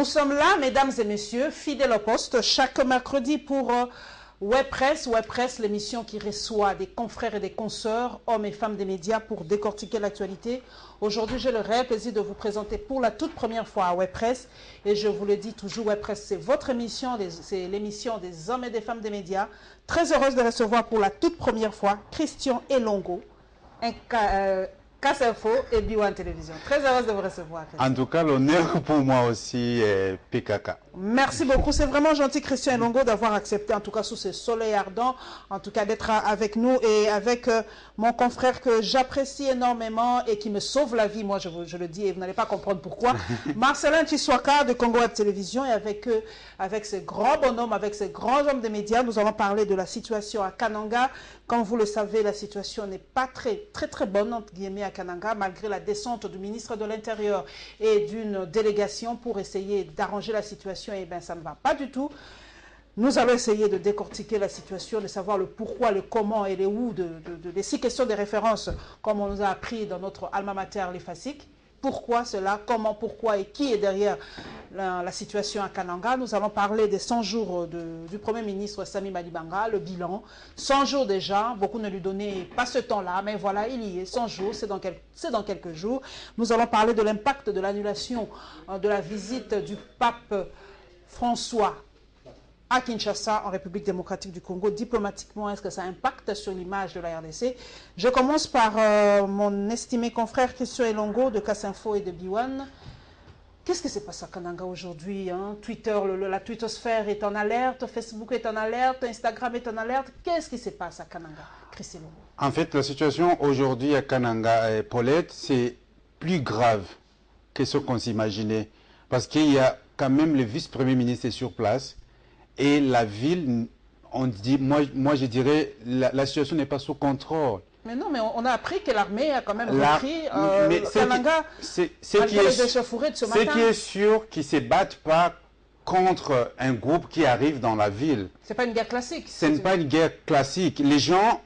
Nous sommes là, mesdames et messieurs, fidèles au poste, chaque mercredi pour WebPress. WebPress, l'émission qui reçoit des confrères et des consoeurs, hommes et femmes des médias pour décortiquer l'actualité. Aujourd'hui, j'ai le réel plaisir de vous présenter pour la toute première fois à WebPress. Et je vous le dis toujours, WebPress, c'est votre émission, c'est l'émission des hommes et des femmes des médias. Très heureuse de recevoir pour la toute première fois Christian Elongo, Casse Info et B1 Télévision. Très heureuse de vous recevoir, Christian. En tout cas, l'honneur pour moi aussi est PKK. Merci beaucoup. C'est vraiment gentil, Christian Elongo, d'avoir accepté, en tout cas sous ce soleil ardent, en tout cas d'être avec nous et avec mon confrère que j'apprécie énormément et qui me sauve la vie. Moi, je le dis et vous n'allez pas comprendre pourquoi. Marcelin Tshiswaka de Congo Web Télévision, et avec ce grand bonhomme, avec ce grand homme des médias, nous allons parler de la situation à Kananga. Comme vous le savez, la situation n'est pas très bonne, entre guillemets, à Kananga, malgré la descente du ministre de l'Intérieur et d'une délégation pour essayer d'arranger la situation. Eh bien, ça ne va pas du tout. Nous allons essayer de décortiquer la situation, de savoir le pourquoi, le comment et les où des 6 questions de référence, comme on nous a appris dans notre alma mater, les FASIC. Pourquoi cela, comment, pourquoi et qui est derrière la situation à Kananga. Nous allons parler des 100 jours du Premier ministre Sami Malibanga, le bilan. 100 jours déjà, beaucoup ne lui donnaient pas ce temps-là, mais voilà, il y est. 100 jours, c'est dans quelques jours. Nous allons parler de l'impact de l'annulation de la visite du pape François à Kinshasa, en République démocratique du Congo. Diplomatiquement, est-ce que ça impacte sur l'image de la RDC? Je commence par mon estimé confrère Christian Elongo de Casse Info et de B1. Qu'est-ce qui se passe à Kananga aujourd'hui, hein? Twitter, la twittosphère est en alerte, Facebook est en alerte, Instagram est en alerte. Qu'est-ce qui se passe à Kananga, Christian Elongo? En fait, la situation aujourd'hui à Kananga et Paulette, c'est plus grave que ce qu'on s'imaginait. Parce qu'il y a quand même le vice-premier ministre sur place. Et la ville, on dit, moi je dirais, la situation n'est pas sous contrôle. Mais non, mais on a appris que l'armée a quand même repris Kananga malgré les échauffourées de ce matin. Ce qui est sûr, qu'ils ne se battent pas contre un groupe qui arrive dans la ville. Ce n'est pas une guerre classique. Ce n'est pas une guerre classique. Les gens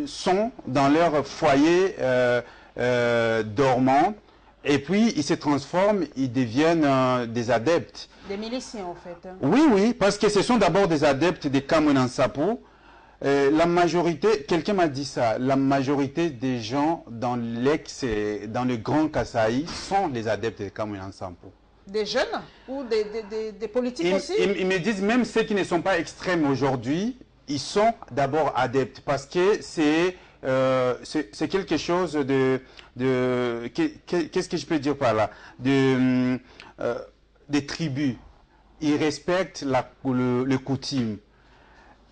sont dans leur foyer dormant, et puis ils se transforment, ils deviennent des adeptes. Des miliciens, en fait. Oui, parce que ce sont d'abord des adeptes des Kamounan Sapou. La majorité, quelqu'un m'a dit ça, la majorité des gens dans le Grand Kasaï sont les adeptes des Kamounan Sapou. Des jeunes ou des politiques aussi? Ils me disent, même ceux qui ne sont pas extrêmes aujourd'hui, ils sont d'abord adeptes parce que c'est quelque chose qu'est-ce que je peux dire par là? Des tribus. Ils respectent le coutume.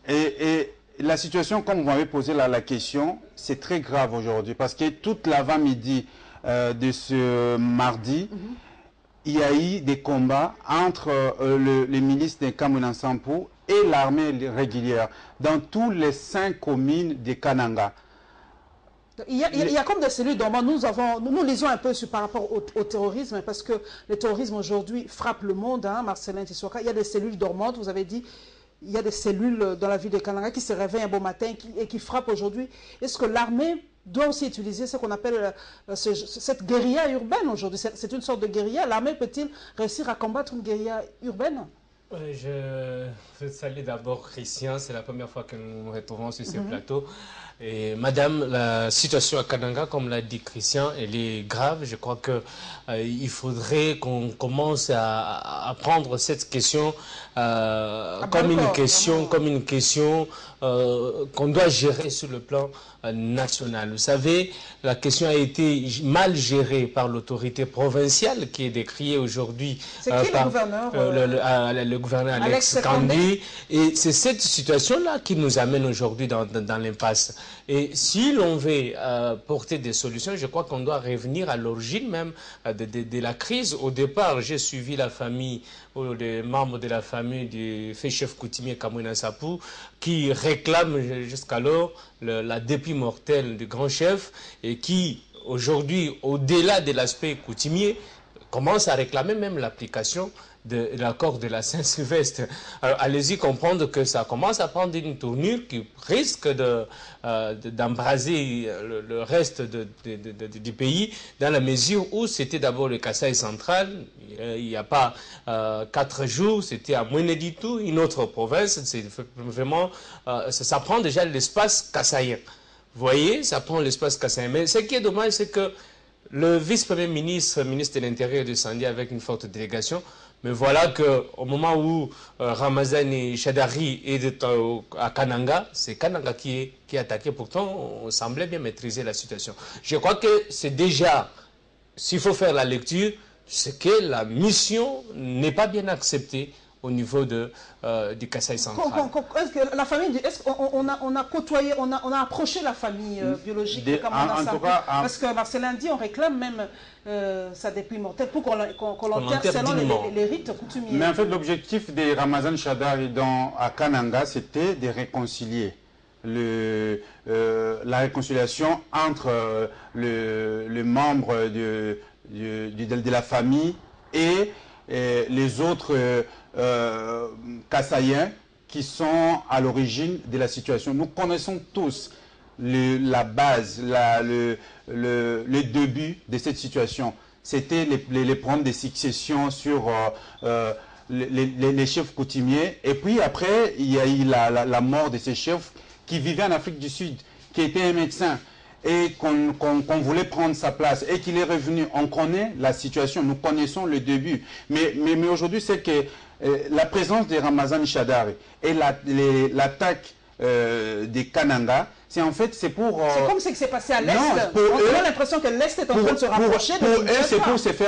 Et la situation, comme vous m'avez posé la question, c'est très grave aujourd'hui. Parce que toute l'avant-midi de ce mardi, il y a eu des combats entre les milices des Kamounan Sampou et l'armée régulière dans toutes les 5 communes de Kananga. Il y a comme des cellules dormantes. Nous lisons un peu par rapport au terrorisme, parce que le terrorisme aujourd'hui frappe le monde, hein, Marcelin Tshiswaka. Il y a des cellules dormantes, vous avez dit, il y a des cellules dans la ville de Kananga qui se réveillent un beau matin et qui frappent aujourd'hui. Est-ce que l'armée doit aussi utiliser ce qu'on appelle cette guérilla urbaine aujourd'hui? C'est une sorte de guérilla. L'armée peut-il réussir à combattre une guérilla urbaine? Je salue d'abord Christian, c'est la première fois que nous nous retrouvons sur ce plateau. Et madame, la situation à Kananga, comme l'a dit Christian, elle est grave. Je crois qu'il faudrait qu'on commence à prendre cette question comme une question qu'on doit gérer sur le plan national. Vous savez, la question a été mal gérée par l'autorité provinciale qui est décriée aujourd'hui par le gouverneur Alex Kandi. Et c'est cette situation-là qui nous amène aujourd'hui dans l'impasse. Et si l'on veut porter des solutions, je crois qu'on doit revenir à l'origine même de la crise. Au départ, j'ai suivi la famille, ou les membres de la famille du chef coutumier Kamounan Sapou, qui réclament jusqu'alors la dépouille mortelle du grand chef et qui, aujourd'hui, au-delà de l'aspect coutumier, commence à réclamer même l'application de l'accord de la Saint-Sylvestre. Alors, allez-y comprendre que ça commence à prendre une tournure qui risque d'embraser le reste du pays, dans la mesure où c'était d'abord le Kasaï central, il n'y a pas 4 jours, c'était à Mweneditu, une autre province, c'est vraiment, ça prend déjà l'espace kassaïen. Vous voyez, ça prend l'espace kassaïen. Mais ce qui est dommage, c'est que le vice-premier ministre, ministre de l'Intérieur, est descendu avec une forte délégation. Mais voilà qu'au moment où Ramazani Chadari est à Kananga, c'est Kananga qui est attaqué. Pourtant, on semblait bien maîtriser la situation. Je crois que c'est déjà, s'il faut faire la lecture, c'est que la mission n'est pas bien acceptée au niveau du Kasaï central. Est-ce que la famille, est-ce qu'on a côtoyé, on a approché la famille biologique de Kamana Sapu? Parce que Marcelin dit, on réclame même sa dépouille mortelle pour qu'on l'enterre selon les rites coutumiers. Mais en fait, l'objectif des Ramazan Chadari à Kananga, c'était de réconcilier. La réconciliation entre le membre de la famille et les autres Kassaïens qui sont à l'origine de la situation. Nous connaissons tous la base, le début de cette situation. C'était les problèmes de succession sur les chefs coutumiers. Et puis après, il y a eu la mort de ces chefs qui vivaient en Afrique du Sud, qui était un médecin, et qu'on voulait prendre sa place, et qu'il est revenu. On connaît la situation, nous connaissons le début. Mais aujourd'hui, c'est que la présence de Ramazan Chadari et l'attaque des Kananga, c'est pour... c'est comme ce qui s'est passé à l'Est. On a l'impression que l'Est est en train de se rapprocher de Pour eux, c'est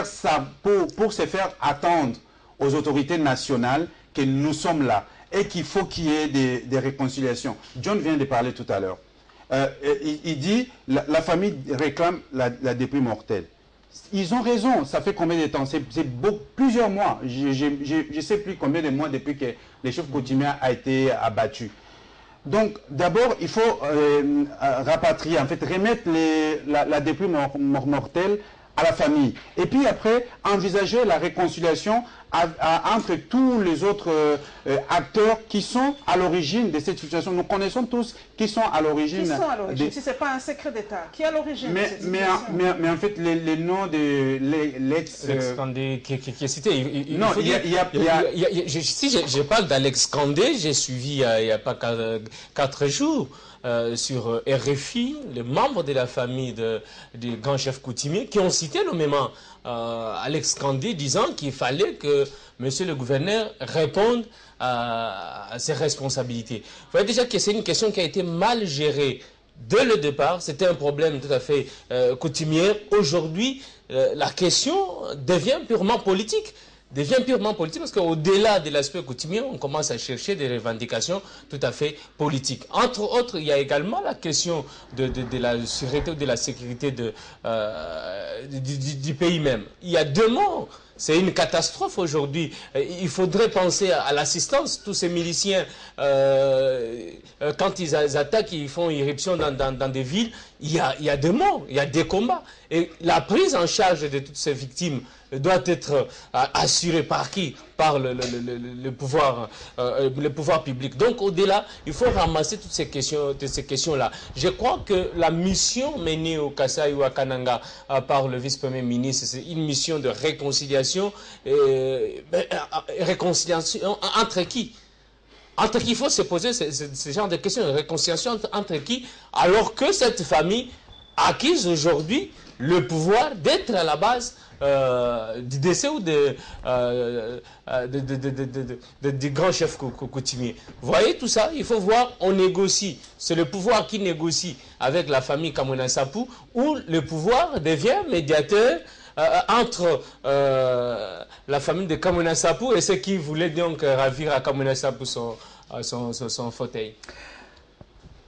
pour se faire attendre aux autorités nationales que nous sommes là et qu'il faut qu'il y ait des réconciliations. John vient de parler tout à l'heure. Il dit la famille réclame la dépouille mortelle. Ils ont raison. Ça fait combien de temps? C'est plusieurs mois. Je ne sais plus combien de mois depuis que les chefs coutumiers a été abattu. Donc, d'abord, il faut rapatrier, en fait, remettre la dépouille mortelle à la famille. Et puis après, envisager la réconciliation entre tous les autres acteurs qui sont à l'origine de cette situation. Nous connaissons tous qui sont à l'origine. Qui sont à l'origine, si ce n'est pas un secret d'État. Qui est à l'origine de cette situation? Mais en fait, les noms de l'ex-Kandé qui est cité. Non, il y a... Si je parle d'Alex Kandé, j'ai suivi il n'y a pas 4 jours. Sur RFI, les membres de la famille du grand chef coutumier qui ont cité nommément Alex Kandé disant qu'il fallait que monsieur le gouverneur réponde à ses responsabilités. Vous voyez déjà que c'est une question qui a été mal gérée dès le départ. C'était un problème tout à fait coutumier. Aujourd'hui, la question devient purement politique. Parce qu'au-delà de l'aspect coutumier, on commence à chercher des revendications tout à fait politiques. Entre autres, il y a également la question de la sûreté ou de la sécurité du pays même. Il y a 2 morts. C'est une catastrophe aujourd'hui. Il faudrait penser à l'assistance. Tous ces miliciens, quand ils attaquent, ils font irruption dans des villes, il y a des morts, il y a des combats. Et la prise en charge de toutes ces victimes doit être assurée par qui? Par le pouvoir public. Donc au-delà, il faut ramasser toutes ces questions-là. Je crois que la mission menée au Kasaï ou à Kananga par le vice-premier ministre, c'est une mission de réconciliation. Réconciliation entre qui? Entre qui? Il faut se poser ce genre de questions. Réconciliation entre qui? Alors que cette famille acquise aujourd'hui le pouvoir d'être à la base du décès ou du grand chef coutumier. Vous voyez tout ça? Il faut voir, on négocie. C'est le pouvoir qui négocie avec la famille Kamana Sapu, où le pouvoir devient médiateur entre la famille de Kamana Sapu et ceux qui voulaient donc ravir à Kamana Sapu son fauteuil.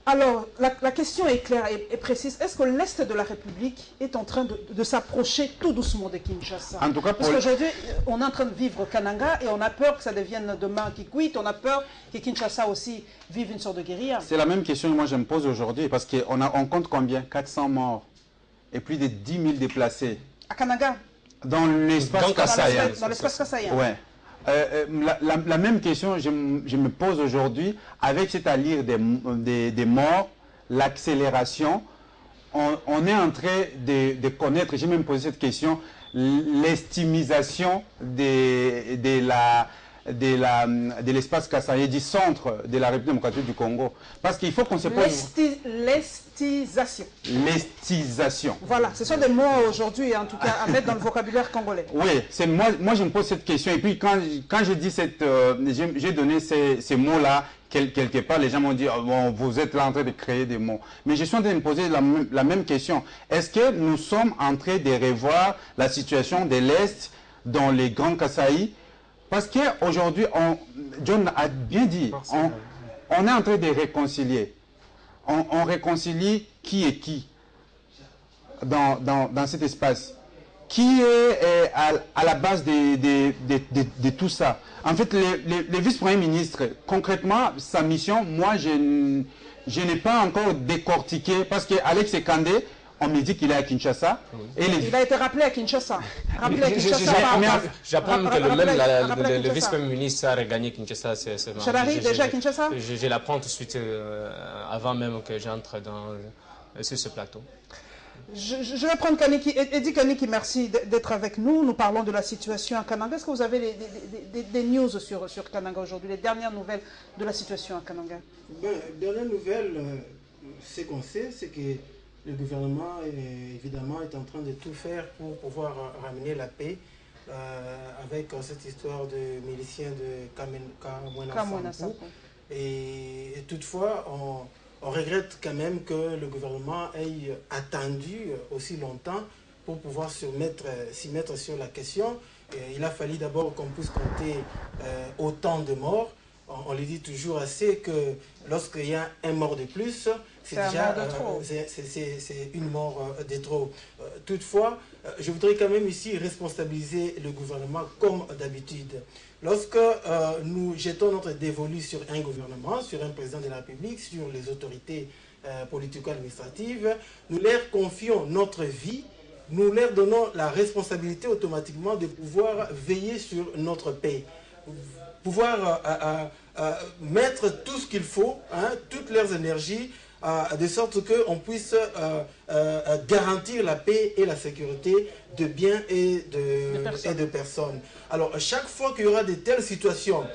Alors, la question est claire et précise. Est-ce que l'Est de la République est en train de s'approcher tout doucement de Kinshasa? En tout cas, parce qu'aujourd'hui, on est en train de vivre Kananga et on a peur que ça devienne demain Kikwit. On a peur que Kinshasa aussi vive une sorte de guérilla. C'est la même question que moi je me pose aujourd'hui parce qu'on compte combien? 400 morts et plus de 10 000 déplacés. À Kananga? Dans l'espace kassaïen. Dans l'espace kassaïen. Ouais. La même question, je me pose aujourd'hui avec cette allure des morts, l'accélération. On est en train de connaître, j'ai même posé cette question, l'estimisation de l'espace kassaïen, du centre de la République démocratique du Congo. Parce qu'il faut qu'on se pose... L'estisation. L'estisation. Voilà, ce sont des mots aujourd'hui, en tout cas, à mettre dans le vocabulaire congolais. Oui, moi je me pose cette question. Et puis quand je dis j'ai donné ces mots-là, quelque part, les gens m'ont dit, oh, bon, vous êtes là en train de créer des mots. Mais je suis en train de me poser la même question. Est-ce que nous sommes en train de revoir la situation de l'Est dans les Grands Kasaï? Parce qu'aujourd'hui, John a bien dit, on est en train de réconcilier. On réconcilie qui est qui dans cet espace. Qui est à la base de tout ça? En fait, le vice-premier ministre, concrètement, sa mission, moi, je n'ai pas encore décortiqué, parce qu'Alex Ekandé, on me dit qu'il est à Kinshasa. Et il a été rappelé à Kinshasa. J'apprends que le vice-premier ministre a regagné Kinshasa. Chadari, déjà à Kinshasa? Je l'apprends tout de suite, avant même que j'entre sur ce plateau. Je vais prendre Eddie Kaniki, merci d'être avec nous. Nous parlons de la situation à Kananga. Est-ce que vous avez des news sur Kananga aujourd'hui, les dernières nouvelles de la situation à Kananga? Dernière nouvelle, ce qu'on sait, c'est que le gouvernement, évidemment, est en train de tout faire pour pouvoir ramener la paix avec cette histoire de miliciens de Kamwena Sampou. Et toutefois, on regrette quand même que le gouvernement ait attendu aussi longtemps pour pouvoir s'y mettre sur la question. Il a fallu d'abord qu'on puisse compter autant de morts. On le dit toujours assez que lorsqu'il y a un mort de plus, c'est déjà c'est une mort de trop. Toutefois, je voudrais quand même ici responsabiliser le gouvernement comme d'habitude. Lorsque nous jetons notre dévolu sur un gouvernement, sur un président de la République, sur les autorités politico-administratives, nous leur confions notre vie, nous leur donnons la responsabilité automatiquement de pouvoir veiller sur notre paix, pouvoir mettre tout ce qu'il faut, toutes leurs énergies, de sorte qu'on puisse garantir la paix et la sécurité de biens et de personnes. Alors, chaque fois qu'il y aura de telles situations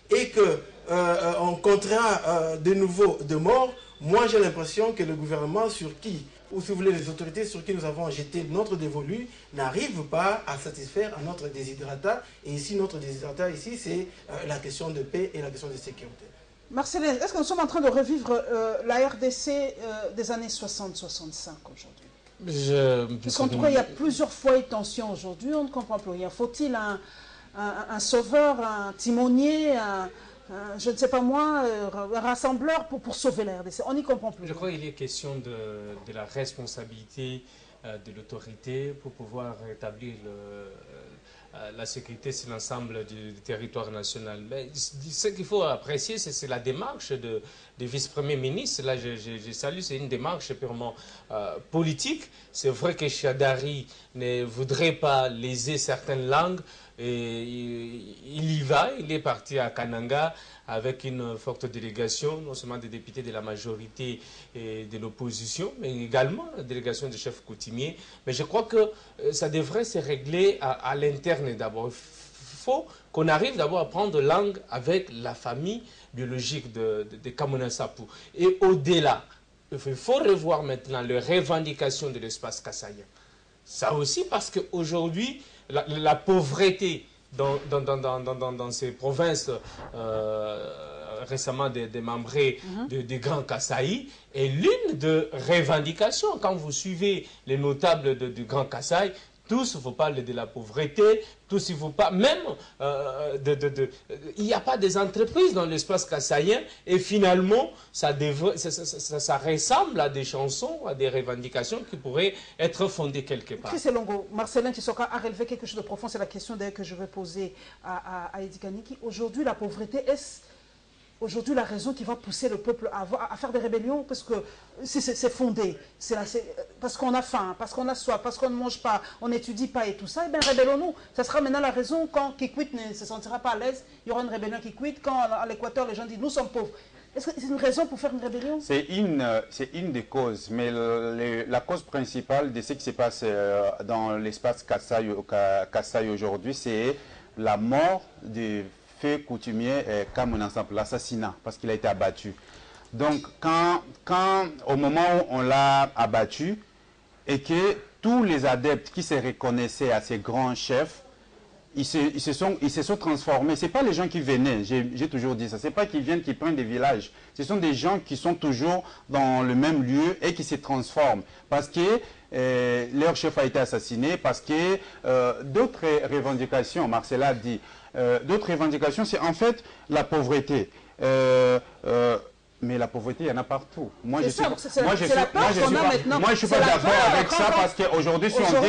et qu'on comptera de nouveau de morts, moi j'ai l'impression que le gouvernement ou si vous voulez les autorités sur qui nous avons jeté notre dévolu, n'arrivent pas à satisfaire à notre désiderata. Et ici, notre désiderata, ici, c'est la question de paix et la question de sécurité. Marcelin, est-ce que nous sommes en train de revivre la RDC des années 60-65 aujourd'hui? Parce qu'en tout cas, il y a plusieurs foyers de tension aujourd'hui, on ne comprend plus rien. Faut-il un sauveur, un timonier, je ne sais pas moi, un rassembleur pour sauver la RDC? On n'y comprend plus. Je crois qu'il est question de la responsabilité de l'autorité pour pouvoir rétablir la sécurité sur l'ensemble du territoire national. Mais ce qu'il faut apprécier, c'est la démarche du vice-premier ministre. Là, je salue, c'est une démarche purement politique. C'est vrai que Chadari ne voudrait pas léser certaines langues. Et il y va, il est parti à Kananga avec une forte délégation, non seulement des députés de la majorité et de l'opposition, mais également la délégation des chefs coutumiers. Mais je crois que ça devrait se régler à l'interne d'abord. Il faut qu'on arrive d'abord à prendre langue avec la famille biologique de Kamwena Sampou. Et au-delà, il faut revoir maintenant les revendications de l'espace kassaïen. Ça aussi parce qu'aujourd'hui, la pauvreté dans ces provinces récemment démembrées des Grands Kasaï est l'une des revendications. Quand vous suivez les notables du Grand Kasaï, tous vous parlent de la pauvreté, tous il ne faut pas, même il n'y a pas des entreprises dans l'espace kassaïen et finalement ça ressemble à des chansons, à des revendications qui pourraient être fondées quelque part. Chris Elongo, Marcelin Tshisoka a relevé quelque chose de profond, c'est la question d'ailleurs que je vais poser à Eddie Kaniki. Aujourd'hui la pauvreté, est-ce aujourd'hui la raison qui va pousser le peuple à faire des rébellions, parce que c'est fondé, parce qu'on a faim, parce qu'on a soif, parce qu'on ne mange pas, on n'étudie pas et tout ça, eh bien rébellons-nous. Ça sera maintenant la raison quand Kikwit ne se sentira pas à l'aise, il y aura une rébellion à Kikwit, quand à l'Équateur les gens disent nous sommes pauvres. Est-ce que c'est une raison pour faire une rébellion? C'est une des causes, mais la cause principale de ce qui se passe dans l'espace Kasaï aujourd'hui, c'est la mort du fait coutumier Kamuna Sampo, l'assassinat, parce qu'il a été abattu. Donc, au moment où on l'a abattu, et que tous les adeptes qui se reconnaissaient à ces grands chefs, ils se sont transformés. Ce n'est pas les gens qui venaient, j'ai toujours dit ça. Ce n'est pas qu'ils viennent, qui prennent des villages. Ce sont des gens qui sont toujours dans le même lieu et qui se transforment. Parce que leur chef a été assassiné, parce que d'autres revendications, Marcella a dit, d'autres revendications, c'est en fait la pauvreté. Mais la pauvreté, il y en a partout. Moi, je suis pas d'accord avec ça parce qu'aujourd'hui, si on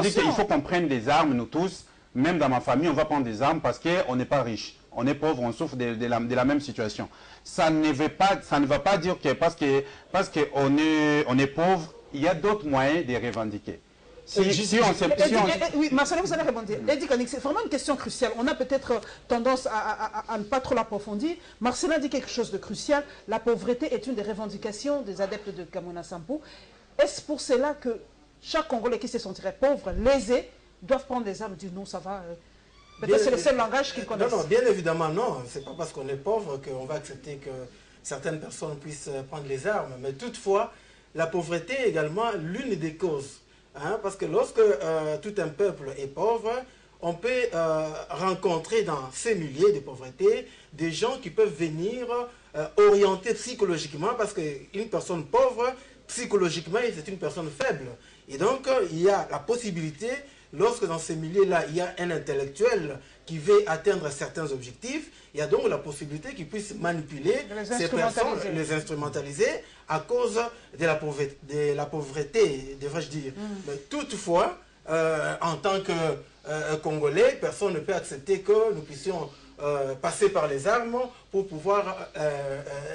dit qu'il faut qu'on prenne des armes, nous tous, même dans ma famille, on va prendre des armes parce qu'on n'est pas riche. On est pauvre, on souffre de la même situation. Ça ne va pas dire que parce qu'on est pauvre, il y a d'autres moyens de revendiquer. Oui, Marcelo, vous allez répondre. C'est vraiment une question cruciale. On a peut-être tendance à ne pas trop l'approfondir. Marcelo a dit quelque chose de crucial. La pauvreté est une des revendications des adeptes de Kamuna Sampo. Est-ce pour cela que chaque Congolais qui se sentirait pauvre, lésé, doivent prendre des armes et dire non, ça va. Peut-être c'est le seul langage qu'ils connaissent. Non, bien évidemment, non. Ce n'est pas parce qu'on est pauvre qu'on va accepter que certaines personnes puissent prendre les armes. Mais toutefois, la pauvreté est également l'une des causes. Parce que lorsque tout un peuple est pauvre, on peut rencontrer dans ces milieux de pauvreté des gens qui peuvent venir orienter psychologiquement, parce qu'une personne pauvre, psychologiquement, c'est une personne faible. Et donc, il y a la possibilité, lorsque dans ces milieux-là, il y a un intellectuel qui veut atteindre certains objectifs, il y a donc la possibilité qu'il puisse manipuler ces personnes, les instrumentaliser à cause de la pauvreté, devrais-je dire. Mais toutefois, en tant que Congolais, personne ne peut accepter que nous puissions passer par les armes pour pouvoir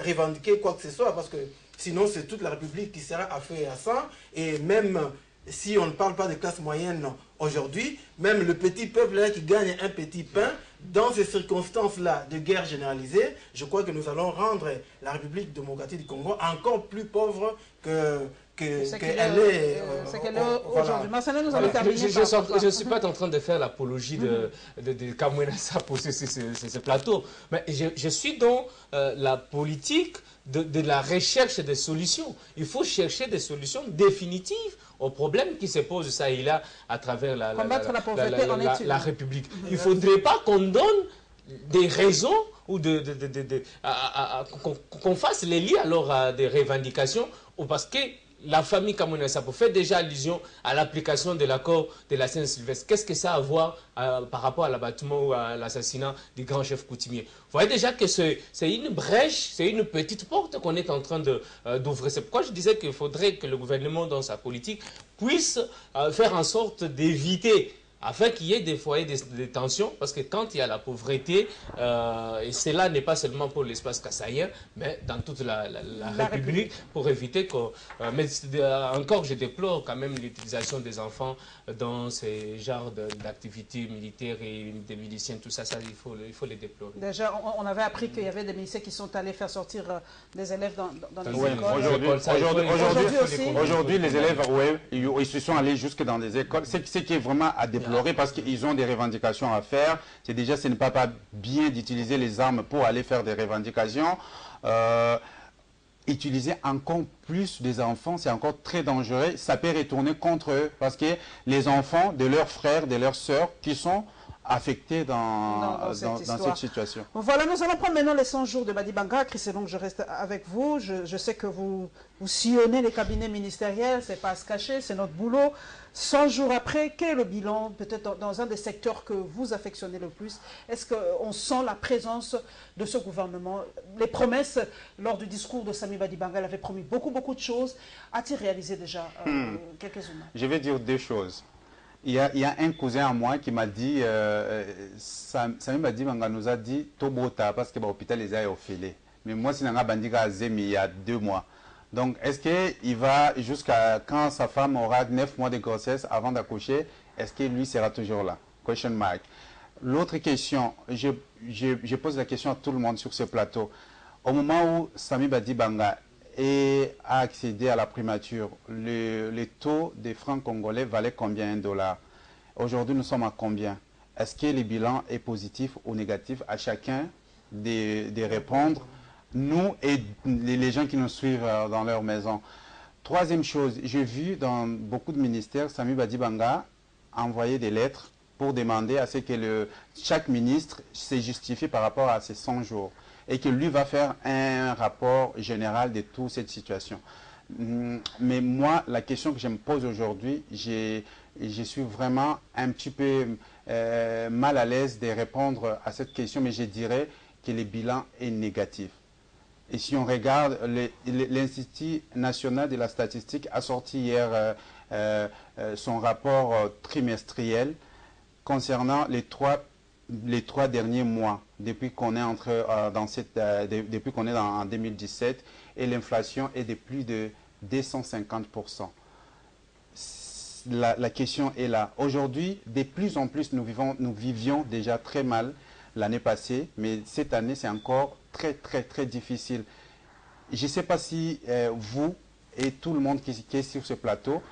revendiquer quoi que ce soit, parce que sinon c'est toute la République qui sera à feu et à sang, et même si on ne parle pas de classe moyenne aujourd'hui, même le petit peuple là qui gagne un petit pain, dans ces circonstances-là de guerre généralisée, je crois que nous allons rendre la République démocratique du Congo encore plus pauvre qu'elle est aujourd'hui. Je ne suis pas en train de faire l'apologie de Kamuna Sampo sur ce plateau, mais je suis dans la politique de la recherche des solutions. Il faut chercher des solutions définitives aux problèmes qui se posent ça et là à travers la République. Il ne faudrait pas qu'on donne des raisons ou qu'on fasse les liens alors à des revendications, ou parce que la famille Kamuna Sampo fait déjà allusion à l'application de l'accord de la Saint-Sylvestre. Qu'est-ce que ça a à voir par rapport à l'abattement ou à l'assassinat du grand chef coutumier? Vous voyez déjà que c'est une brèche, c'est une petite porte qu'on est en train d'ouvrir. C'est pourquoi je disais qu'il faudrait que le gouvernement, dans sa politique, puisse faire en sorte d'éviter, afin qu'il y ait des foyers de tension, parce que quand il y a la pauvreté, et cela n'est pas seulement pour l'espace kassaïen, mais dans toute la République, pour éviter que... mais encore, je déplore quand même l'utilisation des enfants dans ces genres d'activités militaires et des miliciens, tout ça, il faut les déplorer. Déjà, on avait appris qu'il y avait des miliciens qui sont allés faire sortir des élèves dans les écoles. Aujourd'hui, les élèves, ils se sont allés jusque dans des écoles. Ce qui est vraiment à déplorer, parce qu'ils ont des revendications à faire. C'est déjà, ce n'est pas bien d'utiliser les armes pour aller faire des revendications. Utiliser encore plus des enfants, c'est encore très dangereux. Ça peut retourner contre eux, parce que les enfants de leurs frères, de leurs sœurs, qui sont affectés dans cette situation. Voilà, nous allons prendre maintenant les 100 jours de Badibanga. Christophe, donc je reste avec vous. Je sais que vous sillonnez les cabinets ministériels, c'est pas à se cacher, c'est notre boulot. 100 jours après, quel est le bilan, peut-être dans un des secteurs que vous affectionnez le plus? Est-ce qu'on sent la présence de ce gouvernement? Les promesses, lors du discours de Samy Badibanga, il avait promis beaucoup de choses. A-t-il réalisé déjà quelques-unes? Je vais dire deux choses. Il y a un cousin à moi qui m'a dit, Sami Badi Banga nous a dit, Tobota, parce que l'hôpital les a offilés. Mais moi, c'est un bandit à Zemi il y a 2 mois. Donc, est-ce qu'il va jusqu'à quand sa femme aura 9 mois de grossesse avant d'accoucher, est-ce que lui sera toujours là? Question mark. L'autre question, je pose la question à tout le monde sur ce plateau. Au moment où Sami Badi Banga a accédé à la primature, le taux des francs congolais valait combien $? Aujourd'hui, nous sommes à combien? Est-ce que le bilan est positif ou négatif? À chacun de répondre, nous et les gens qui nous suivent dans leur maison. Troisième chose, j'ai vu dans beaucoup de ministères, Sami Badi Banga envoyer des lettres pour demander à ce que chaque ministre se justifie par rapport à ces 100 jours et que lui va faire un rapport général de toute cette situation. Mais moi, la question que je me pose aujourd'hui, je suis vraiment un petit peu mal à l'aise de répondre à cette question, mais je dirais que le bilan est négatif. Et si on regarde, l'Institut national de la statistique a sorti hier son rapport trimestriel concernant les trois derniers mois, depuis qu'on est entré depuis qu'on est en 2017, et l'inflation est de plus de 250%. La question est là. Aujourd'hui, de plus en plus, nous vivions déjà très mal l'année passée, mais cette année, c'est encore très, très, très difficile. Je ne sais pas si vous et tout le monde qui est sur ce plateau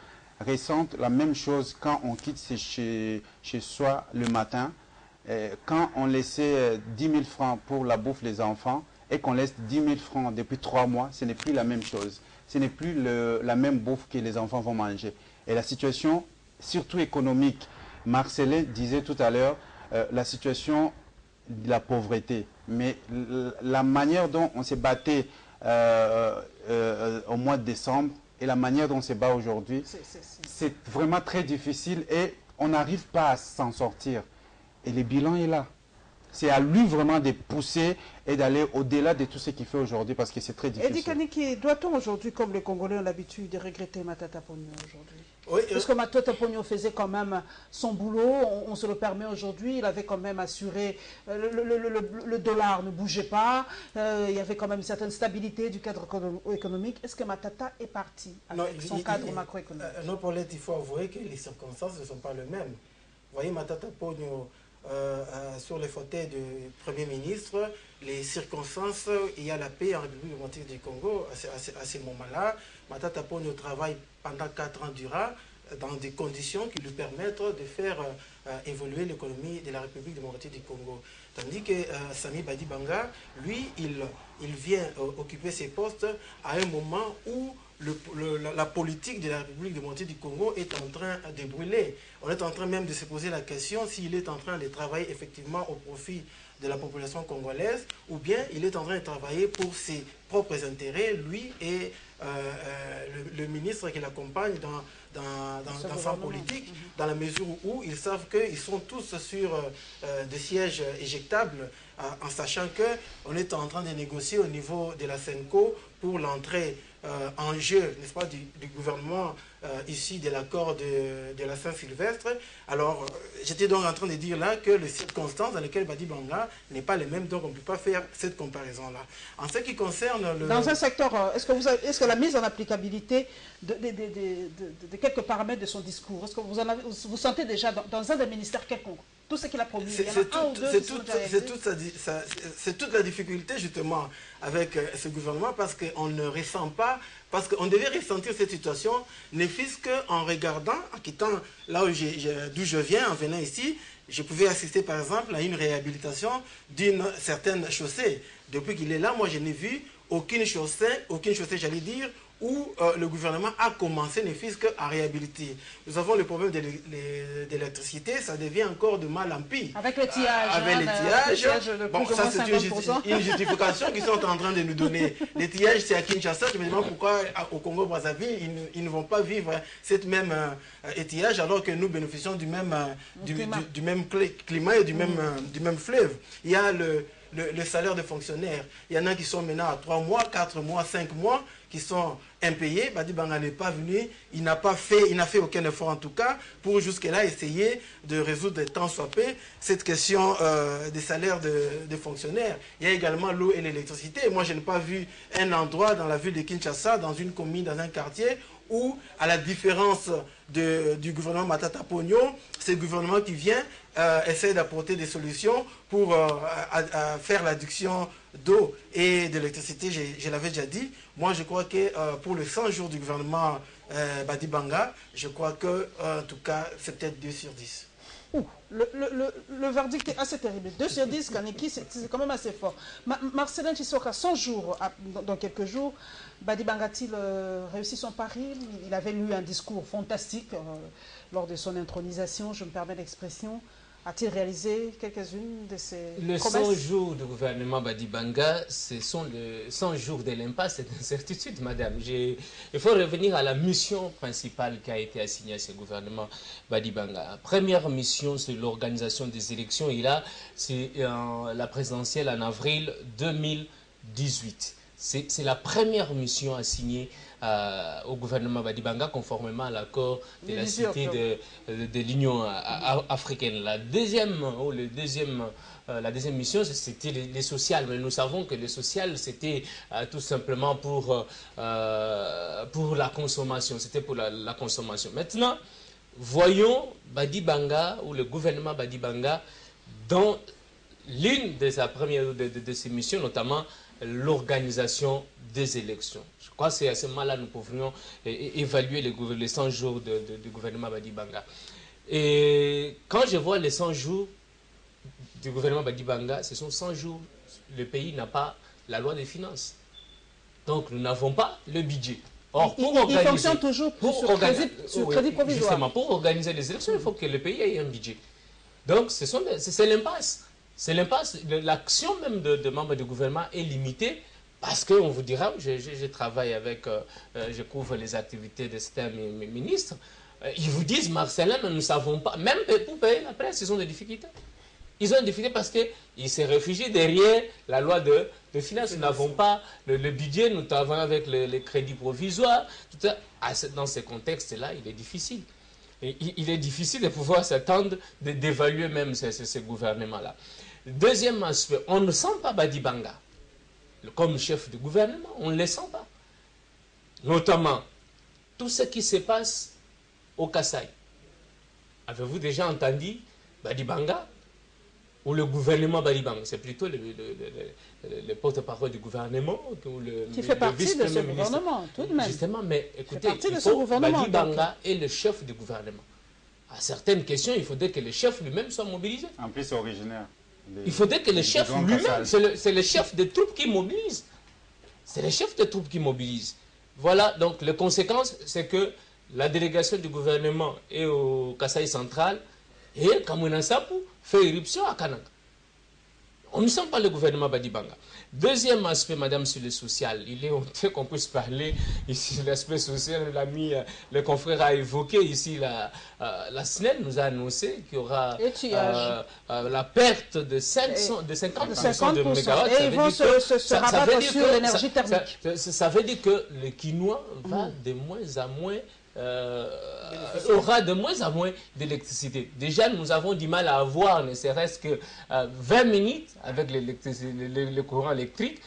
ressentent la même chose quand on quitte chez soi le matin, quand on laissait 10 000 francs pour la bouffe des enfants et qu'on laisse 10 000 francs depuis 3 mois, ce n'est plus la même chose. Ce n'est plus la même bouffe que les enfants vont manger. Et la situation, surtout économique, Marcelin disait tout à l'heure, la situation de la pauvreté. Mais la manière dont on s'est battu au mois de décembre et la manière dont on se bat aujourd'hui, c'est vraiment très difficile et on n'arrive pas à s'en sortir. Et le bilan est là. C'est à lui vraiment de pousser et d'aller au-delà de tout ce qu'il fait aujourd'hui parce que c'est très difficile. Eddie Kaniki, doit-on aujourd'hui, comme les Congolais ont l'habitude, de regretter Matata Ponyo aujourd'hui? Oui, parce que Matata Ponyo faisait quand même son boulot, on se le permet aujourd'hui, il avait quand même assuré, le dollar ne bougeait pas, il y avait quand même une certaine stabilité du cadre économique. Est-ce que Matata est parti avec son cadre macroéconomique? Non, Paulette, il faut avouer que les circonstances ne sont pas les mêmes. Vous voyez, Matata Ponyo, sur les fauteuils du Premier ministre, les circonstances, il y a la paix en République démocratique du Congo à ce moment-là. Matata Ponyo travaille pendant 4 ans durant dans des conditions qui lui permettent de faire évoluer l'économie de la République démocratique du Congo. Tandis que Sami Badi Banga, lui, il vient occuper ses postes à un moment où la politique de la République démocratique du Congo est en train de brûler. On est en train même de se poser la question s'il est en train de travailler effectivement au profit de la population congolaise ou bien il est en train de travailler pour ses propres intérêts, lui et le ministre qui l'accompagne dans sa politique, dans la mesure où ils savent qu'ils sont tous sur des sièges éjectables, en sachant qu'on est en train de négocier au niveau de la SENCO pour l'entrée en jeu, n'est-ce pas, du gouvernement ici de l'accord de la Saint-Sylvestre. Alors, j'étais donc en train de dire là que les circonstances dans lesquelles Badi Banga n'est pas les mêmes, donc on ne peut pas faire cette comparaison-là. En ce qui concerne le... Dans un secteur, est-ce que la mise en applicabilité de quelques paramètres de son discours, est-ce que vous sentez déjà dans un des ministères quelconque, tout ce qu'il a promis, c'est toute la difficulté justement avec ce gouvernement parce qu'on ne ressent pas, parce qu'on devait ressentir cette situation, ne fût-ce qu'en regardant, en quittant là d'où je viens, en venant ici, je pouvais assister par exemple à une réhabilitation d'une certaine chaussée. Depuis qu'il est là, moi je n'ai vu aucune chaussée j'allais dire, où le gouvernement a commencé ne fût-ce qu'à réhabiliter. Nous avons le problème de l'électricité, ça devient encore de mal en pire. Avec le tillage. Avec les tillages. Bon, ça c'est une justification qu'ils sont en train de nous donner. Les tillages, c'est à Kinshasa. Je me demande pourquoi au Congo-Brazzaville, ils ne vont pas vivre cette même étillage alors que nous bénéficions du même climat et du même fleuve. Il y a le salaire des fonctionnaires. Il y en a qui sont maintenant à 3 mois, 4 mois, 5 mois, qui sont impayés. Badi Banga n'est pas venu, il n'a fait aucun effort en tout cas pour jusque-là essayer de résoudre tant soit peu cette question des salaires des fonctionnaires. Il y a également l'eau et l'électricité. Moi, je n'ai pas vu un endroit dans la ville de Kinshasa, dans une commune, dans un quartier, où, à la différence du gouvernement Matata Pogno, c'est le gouvernement qui vient essayer d'apporter des solutions pour faire l'adduction d'eau et d'électricité, je l'avais déjà dit. Moi, je crois que pour les 100 jours du gouvernement Badi Banga, je crois que, en tout cas, c'est peut-être 2 sur 10. Le verdict est assez terrible. 2 sur 10, Kaneki, c'est quand même assez fort. Marcelin Chisoka, 100 jours, dans quelques jours, Badi Banga a-t-il réussi son pari? Il avait lu un discours fantastique lors de son intronisation, je me permets l'expression. A-t-il réalisé quelques-unes de ses promesses? 100 jours du gouvernement Badi Banga, ce sont les 100 jours de l'impasse et d'incertitude, madame. Il faut revenir à la mission principale qui a été assignée à ce gouvernement Badi Banga. La première mission, c'est l'organisation des élections. Et là, c'est la présidentielle en avril 2018. C'est la première mission assignée au gouvernement Badi Banga conformément à l'accord de la Cité de l'Union africaine. La deuxième mission, c'était les sociales. Mais nous savons que les sociales, c'était tout simplement pour la consommation. C'était pour la consommation. Maintenant, voyons Badi Banga ou le gouvernement Badi Banga dans l'une de ses missions, notamment l'organisation des élections. Je crois que c'est à ce moment-là que nous pourrions évaluer les 100 jours du gouvernement Badi Banga. Et quand je vois les 100 jours du gouvernement Badi Banga, ce sont 100 jours, le pays n'a pas la loi des finances. Donc nous n'avons pas le budget. Or, il fonctionne toujours sur crédit provisoire. Justement, pour organiser les élections, il faut que le pays ait un budget. Donc c'est l'impasse. C'est l'impasse. L'action même de membres du gouvernement est limitée parce qu'on vous dira, je travaille avec, je couvre les activités de certains ministres, ils vous disent, Marcelin, nous ne savons pas, même pour payer la presse, ils ont des difficultés. Ils ont des difficultés parce qu'ils se réfugient derrière la loi de finances. Nous n'avons pas le budget, nous travaillons avec les crédits provisoires. Tout ça. Dans ce contexte-là, il est difficile. Et il est difficile de pouvoir s'attendre, d'évaluer même ce gouvernement-là. Deuxième aspect, on ne sent pas Badi Banga comme chef du gouvernement, on ne le sent pas. Notamment, tout ce qui se passe au Kasaï. Avez-vous déjà entendu Badi Banga ou le gouvernement Badi Banga? C'est plutôt le porte-parole du gouvernement qui fait partie de ce gouvernement, tout de même. Justement, mais écoutez, Badi Banga est le chef du gouvernement. À certaines questions, il faudrait que le chef lui-même soit mobilisé. En plus, c'est originaire. Il faudrait que le chef lui-même, c'est le chef des troupes qui mobilise. C'est le chef des troupes qui mobilise. Voilà, donc les conséquences, c'est que la délégation du gouvernement est au Kasaï central et Kamouina Sapou fait éruption à Kananga. On ne sent pas le gouvernement Badi Banga. Deuxième aspect, madame, sur le social. Il est honteux qu'on puisse parler ici de l'aspect social. L'ami, le confrère a évoqué ici la SNEL nous a annoncé qu'il y aura la perte de 50% de mégawatts. Et ils vont se rabattre sur l'énergie thermique. Ça veut dire que le quinoa va de moins en moins aura de moins en moins d'électricité. Déjà, nous avons du mal à avoir, ne serait-ce que 20 minutes avec le courant électrique.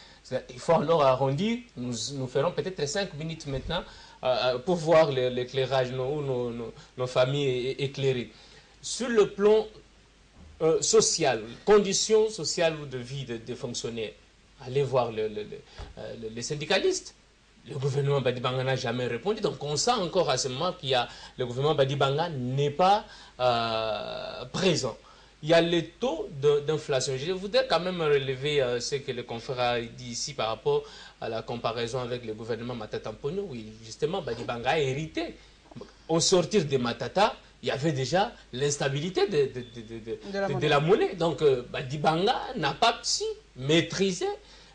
Il faut alors arrondir. Nous ferons peut-être 5 minutes maintenant pour voir l'éclairage, nos familles éclairées. Sur le plan social, conditions sociales de vie des fonctionnaires, allez voir les syndicalistes. Le gouvernement Badi Banga n'a jamais répondu. Donc on sent encore à ce moment que le gouvernement Badi Banga n'est pas présent. Il y a les taux d'inflation. Je voudrais quand même relever ce que le confrère a dit ici par rapport à la comparaison avec le gouvernement Matata Pogno. Oui, justement, Badi Banga a hérité. Au sortir de Matata, il y avait déjà l'instabilité de la monnaie. Donc Badi Banga n'a pas si maîtrisé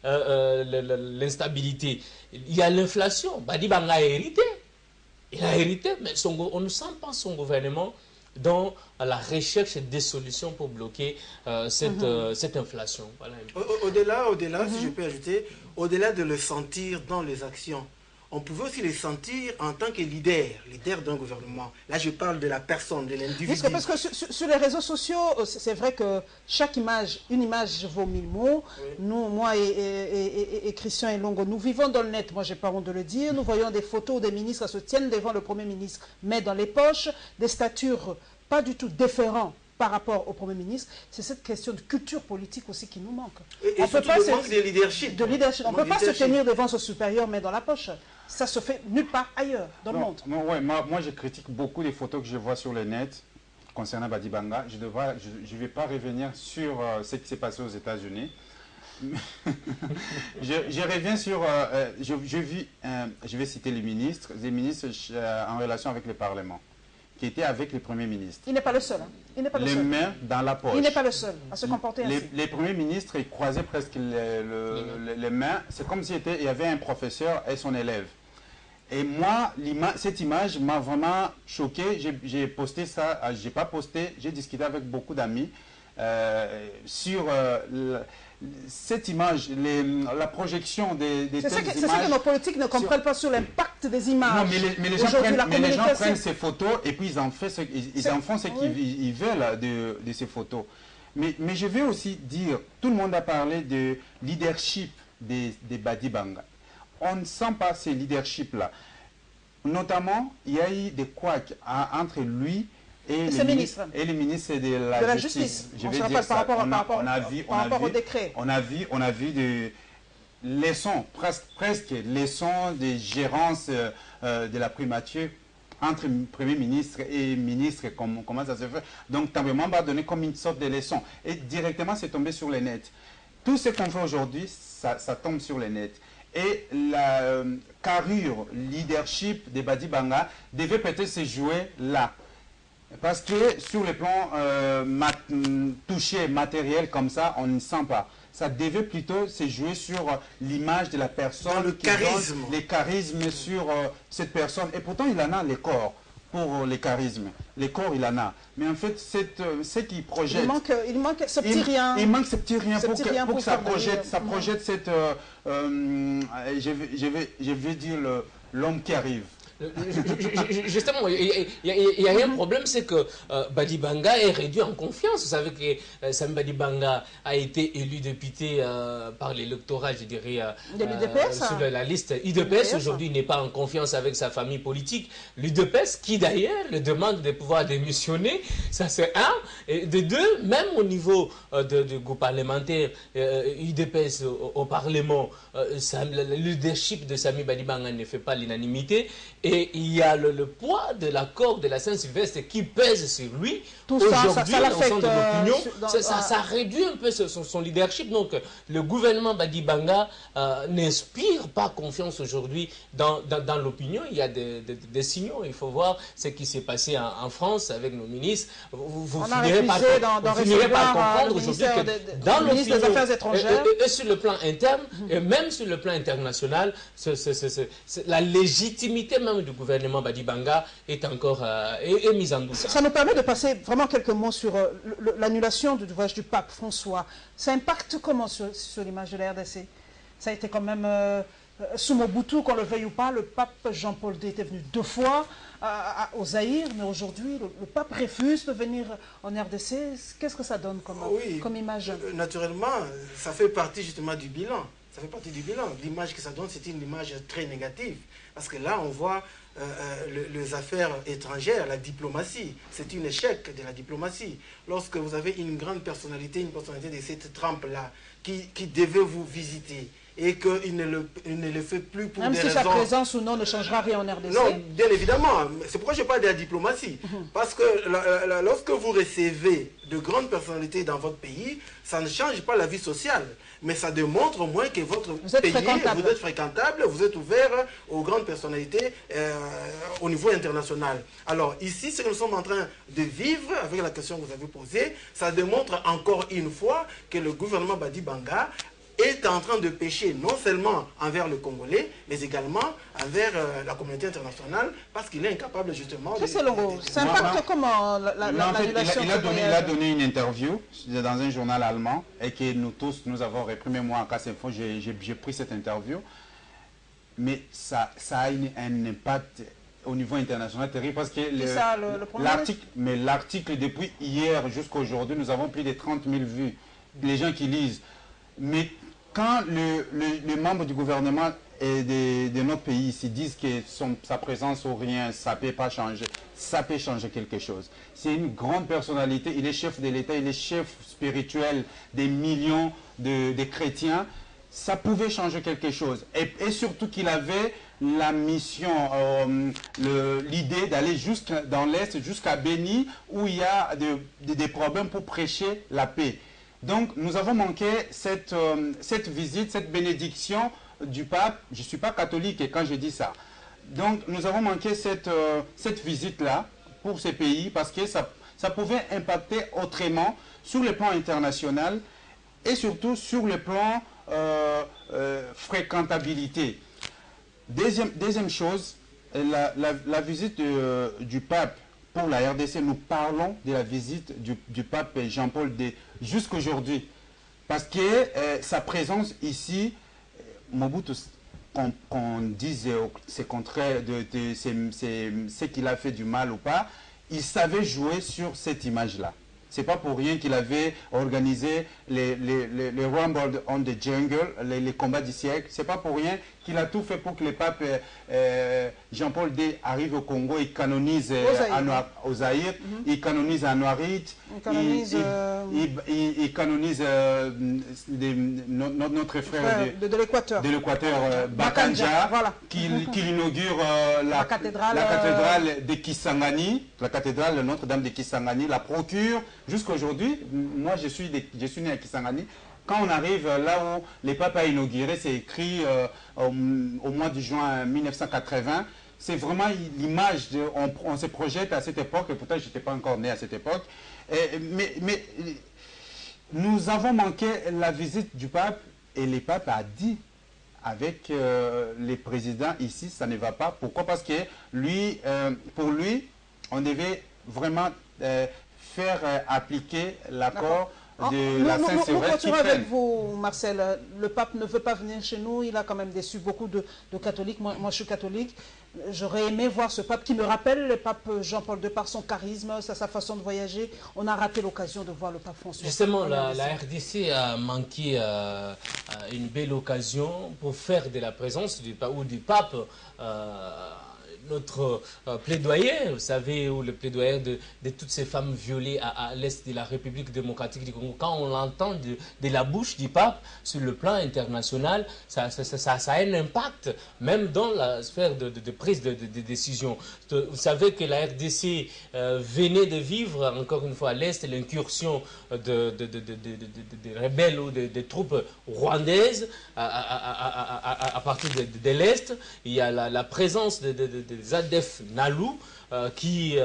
l'instabilité. Il y a l'inflation. Badi Banga a hérité. Il a hérité, mais on ne sent pas son gouvernement dans la recherche des solutions pour bloquer cette inflation. Voilà. Au-delà, si je peux ajouter, au-delà de le sentir dans les actions, on pouvait aussi les sentir en tant que leader d'un gouvernement. Là, je parle de la personne, de l'individu. Parce que sur les réseaux sociaux, c'est vrai que chaque image, une image vaut 1000 mots. Oui. Nous, moi et Christian Elongo, nous vivons dans le net, moi j'ai pas honte de le dire. Nous voyons des photos des ministres se tiennent devant le Premier ministre, mais dans les poches, des statures pas du tout différentes par rapport au Premier ministre. C'est cette question de culture politique aussi qui nous manque. Et on peut pas de leadership. On ne peut pas se tenir devant son supérieur, mais dans la poche. Ça se fait nulle part ailleurs dans le monde. Moi, je critique beaucoup les photos que je vois sur le net concernant Badi Banga. Je ne vais pas revenir sur ce qui s'est passé aux États-Unis. je reviens sur... je vais citer les ministres en relation avec le Parlement, qui étaient avec le Premier ministre. Il n'est pas le seul. Hein. Il n'est pas les mains dans la poche. Il n'est pas le seul à se comporter ainsi. Les premiers ministres, ils croisaient presque les mains. C'est comme s'il y avait un professeur et son élève. Et moi, cette image m'a vraiment choqué. J'ai posté ça, j'ai pas posté, j'ai discuté avec beaucoup d'amis sur cette image, la projection des c'est ça que nos politiques ne comprennent pas sur l'impact des images. Non, mais les gens prennent ces photos et puis ils en font ce qu'ils veulent de ces photos. Mais je vais aussi dire, tout le monde a parlé de leadership des Badi Banga. On ne sent pas ce leadership-là. Notamment, il y a eu des couacs entre lui et les ministres de la Justice. Je vais dire ça. On a vu des leçons, presque leçons de gérance de la primature entre Premier ministre et ministre, comment ça se fait. Donc, Tambemba a donné comme une sorte de leçon. Et directement, c'est tombé sur le net. Tout ce qu'on fait aujourd'hui, ça tombe sur le net. Et la carrure, leadership de Badi Banga devait peut-être se jouer là. Parce que sur le plan touché, matériel comme ça, on ne sent pas. Ça devait plutôt se jouer sur l'image de la personne. Dans le charisme. Les charismes sur cette personne. Et pourtant, il en a les corps pour les charismes. Les corps, il en a. Mais en fait, ce qui projette... Il manque ce petit rien. Il manque ce petit rien pour que ça projette cette... je vais dire l'homme qui arrive. Justement, il y a un problème, c'est que Badi Banga est réduit en confiance. Vous savez que Sam Badi Banga a été élu député par l'électorat, je dirais, sur la liste UDPS. Aujourd'hui, il n'est pas en confiance avec sa famille politique. L'UDPS, qui d'ailleurs le demande de pouvoir démissionner, ça c'est un. Et de deux, même au niveau du groupe parlementaire, UDPS au Parlement, le leadership de Sami Badi Banga ne fait pas l'unanimité. Et il y a le poids de l'accord de la Saint-Sylvestre qui pèse sur lui. Aujourd'hui, au sein de l'opinion, ça réduit un peu son leadership. Donc, le gouvernement Badi Banga n'inspire pas confiance aujourd'hui dans l'opinion. Il y a des signaux. Il faut voir ce qui s'est passé en France avec nos ministres. Vous finirez par comprendre aujourd'hui que dans l'opinion et sur le plan interne, et même sur le plan international, la légitimité même du gouvernement Badi Banga est encore est mise en doute. Ça nous permet de passer vraiment quelques mots sur l'annulation du voyage du pape François. Ça impacte comment sur l'image de la RDC? Ça a été quand même sous Mobutu, qu'on le veuille ou pas, le pape Jean-Paul II était venu 2 fois au Zaïre, mais aujourd'hui le pape refuse de venir en RDC. Qu'est-ce que ça donne comme image? Naturellement, ça fait partie justement du bilan. Ça fait partie du bilan. L'image que ça donne, c'est une image très négative. Parce que là, on voit les affaires étrangères, la diplomatie. C'est un échec de la diplomatie. Lorsque vous avez une grande personnalité, une personnalité de cette trempe-là, qui devait vous visiter, et qu'il ne le fait plus pour des raisons... Même si sa présence ou non ne changera rien en RDC. Non, bien évidemment. C'est pourquoi je parle de la diplomatie. Parce que lorsque vous recevez de grandes personnalités dans votre pays, ça ne change pas la vie sociale. Mais ça démontre au moins que votre pays, vous êtes fréquentable, vous êtes ouvert aux grandes personnalités au niveau international. Alors ici, ce que nous sommes en train de vivre, avec la question que vous avez posée, ça démontre encore une fois que le gouvernement Badi Banga est en train de pécher non seulement envers le Congolais, mais également envers la communauté internationale, parce qu'il est incapable justement de... Ça impacte comment l'annulation il a donné une interview dans un journal allemand, et que nous tous, nous avons réprimé. Moi, en Casse Info, j'ai pris cette interview. Mais ça a un impact au niveau international terrible, parce que l'article, depuis hier jusqu'à aujourd'hui, nous avons plus de 30 000 vues, les gens qui lisent. Mais quand les membres du gouvernement et de notre pays se disent que sa présence ou rien, ça ne peut pas changer, ça peut changer quelque chose. C'est une grande personnalité, il est chef de l'État, il est chef spirituel des millions de chrétiens. Ça pouvait changer quelque chose. Et surtout qu'il avait la mission, l'idée d'aller dans l'Est, jusqu'à Béni, où il y a des problèmes pour prêcher la paix. Donc, nous avons manqué cette visite, cette bénédiction du pape. Je ne suis pas catholique quand je dis ça. Donc, nous avons manqué cette visite-là pour ces pays, parce que ça pouvait impacter autrement sur le plan international et surtout sur le plan fréquentabilité. Deuxième chose, la visite du pape pour la RDC, nous parlons de la visite du pape Jean-Paul II jusqu'à aujourd'hui. Parce que sa présence ici, Mobutu, qu'on dise c'est contraire de ce qu'il a fait du mal ou pas, il savait jouer sur cette image-là. C'est pas pour rien qu'il avait organisé les Rumble on the Jungle, les combats du siècle. C'est pas pour rien qu'il a tout fait pour que le pape Jean-Paul II arrive au Congo et canonise au Zaïre, il canonise à Nouarit, il canonise notre frère de l'Équateur, Bakanja, voilà. qu'il inaugure la cathédrale de Kisangani, la cathédrale Notre-Dame de Kisangani, la procure. Jusqu'à aujourd'hui, moi je suis né à Kisangani. Quand on arrive là où le pape a inauguré, c'est écrit au mois de juin 1980. C'est vraiment l'image, on se projette à cette époque, et pourtant je n'étais pas encore né à cette époque. Mais nous avons manqué la visite du pape, et le pape a dit avec les présidents ici, ça ne va pas. Pourquoi? Parce que lui, pour lui, on devait vraiment faire appliquer l'accord de la Sainte-Sévère. Nous continuons avec vous, Marcel. Le pape ne veut pas venir chez nous. Il a quand même déçu beaucoup de catholiques. Moi, je suis catholique. J'aurais aimé voir ce pape qui me rappelle le pape Jean-Paul II par son charisme, sa façon de voyager. On a raté l'occasion de voir le pape François. Justement, la RDC a manqué une belle occasion pour faire de la présence du pape notre plaidoyer, vous savez, ou le plaidoyer de toutes ces femmes violées à l'est de la République démocratique du Congo. Quand on l'entend de la bouche du pape sur le plan international, ça a un impact, même dans la sphère de prise de décision. Vous savez que la RDC venait de vivre, encore une fois, à l'est, l'incursion de rebelles ou des troupes rwandaises à partir de l'est. Il y a la présence des ADF Nalou qui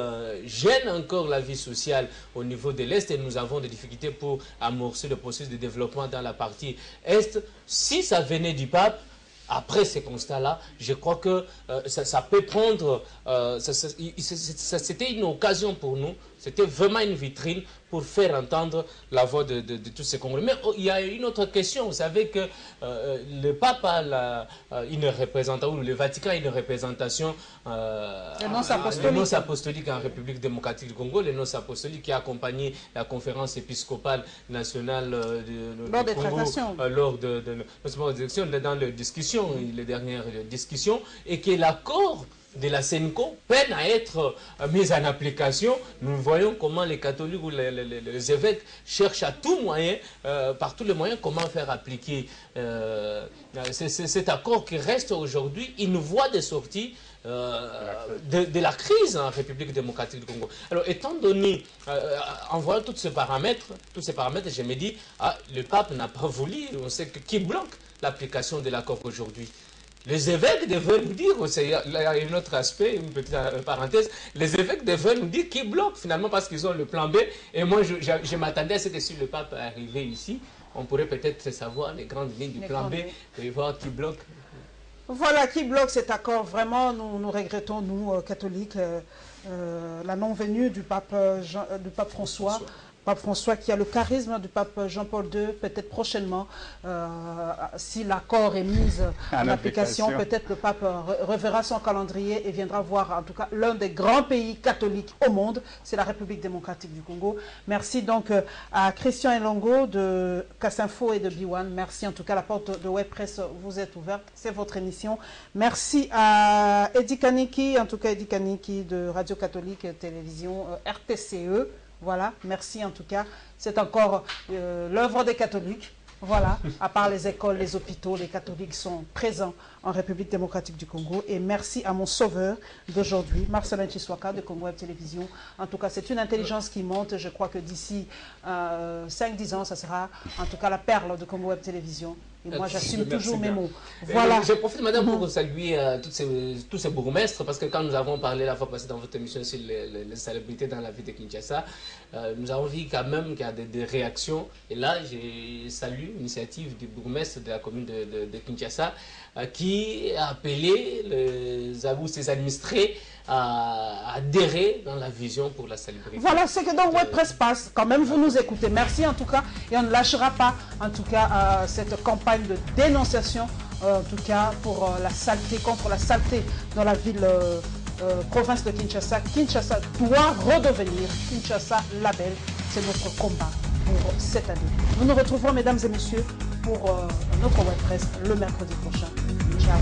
gênent encore la vie sociale au niveau de l'Est, et nous avons des difficultés pour amorcer le processus de développement dans la partie Est. Si ça venait du pape, après ces constats-là, je crois que ça peut prendre... c'était une occasion pour nous, c'était vraiment une vitrine pour faire entendre la voix de tous ces Congolais. Mais il y a une autre question. Vous savez que le pape a une représentation, ou le Vatican a une représentation l'Annonce apostolique en République démocratique du Congo, l'Annonce apostolique qui a accompagné la conférence épiscopale nationale lors des Congo, tractations. Lors dans les dernières discussions, et que l'accord de la CENCO peine à être mise en application. Nous voyons comment les catholiques ou les évêques cherchent à tout moyen, par tous les moyens, comment faire appliquer cet accord qui reste aujourd'hui une voie de sortie de la crise en République démocratique du Congo. Alors, étant donné, en voyant tous ces paramètres, je me dis, le pape n'a pas voulu, on sait qui bloque l'application de l'accord aujourd'hui. Les évêques devaient nous dire, il y a un autre aspect, une petite parenthèse, les évêques devaient nous dire qui bloque finalement, parce qu'ils ont le plan B. Et moi, je m'attendais à ce que si le pape arrivait ici, on pourrait peut-être savoir les grandes lignes du plan B et voir qui bloque. Voilà, qui bloque cet accord. Vraiment, nous regrettons, nous, catholiques, la non-venue du pape François. Pape François qui a le charisme du pape Jean-Paul II, peut-être prochainement, si l'accord est mis en application, peut-être le pape reverra son calendrier et viendra voir en tout cas l'un des grands pays catholiques au monde, c'est la République démocratique du Congo. Merci donc à Christian Elongo de Kassinfo et de B1. Merci en tout cas, la porte de Web Presse vous est ouverte, c'est votre émission. Merci à Eddie Kaniki, en tout cas Eddie Kaniki de Radio Catholique Télévision RTCE. Voilà, merci en tout cas. C'est encore l'œuvre des catholiques. Voilà, à part les écoles, les hôpitaux, les catholiques sont présents en République démocratique du Congo. Et merci à mon sauveur d'aujourd'hui, Marcelin Chiswaka de Congo Web Télévision. En tout cas, c'est une intelligence qui monte. Je crois que d'ici 5-10 ans, ça sera en tout cas la perle de Congo Web Télévision. Et moi, j'assume toujours mes mots. Voilà. Je profite, madame, pour saluer tous ces bourgmestres, parce que quand nous avons parlé la fois passée dans votre émission sur les célébrités dans la ville de Kinshasa, nous avons vu quand même qu'il y a des réactions. Et là, je salue l'initiative du bourgmestre de la commune de Kinshasa, qui a appelé ses administrés à adhérer dans la vision pour la célébrité. Voilà, c'est que dans Web Presse passe. Quand même, vous nous écoutez. Merci en tout cas. Et on ne lâchera pas, en tout cas, cette campagne de dénonciation, en tout cas, pour la saleté, contre la saleté dans la ville, province de Kinshasa. Kinshasa doit redevenir Kinshasa label. C'est notre combat pour cette année. Nous nous retrouverons, mesdames et messieurs, pour notre Web Presse le mercredi prochain. Ciao.